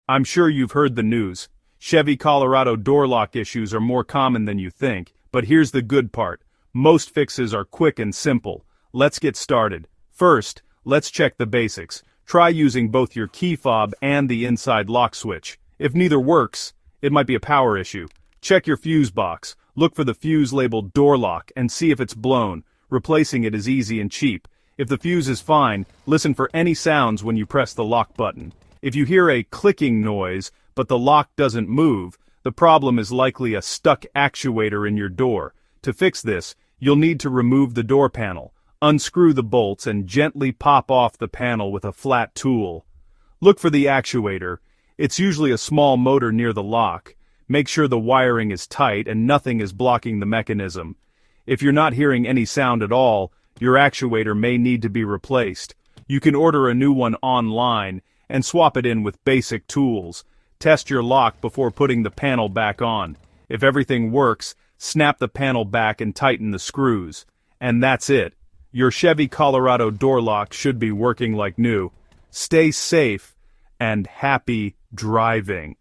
I'm sure you've heard the news. Chevy Colorado door lock issues are more common than you think, but here's the good part. Most fixes are quick and simple. Let's get started. First, let's check the basics. Try using both your key fob and the inside lock switch. If neither works, it might be a power issue. Check your fuse box. Look for the fuse labeled door lock and see if it's blown. Replacing it is easy and cheap. If the fuse is fine, listen for any sounds when you press the lock button. If you hear a clicking noise, but the lock doesn't move, the problem is likely a stuck actuator in your door. To fix this, you'll need to remove the door panel. Unscrew the bolts and gently pop off the panel with a flat tool. Look for the actuator. It's usually a small motor near the lock. Make sure the wiring is tight and nothing is blocking the mechanism. If you're not hearing any sound at all, your actuator may need to be replaced. You can order a new one online and swap it in with basic tools. Test your lock before putting the panel back on. If everything works, snap the panel back and tighten the screws. And that's it. Your Chevy Colorado door lock should be working like new. Stay safe and happy driving.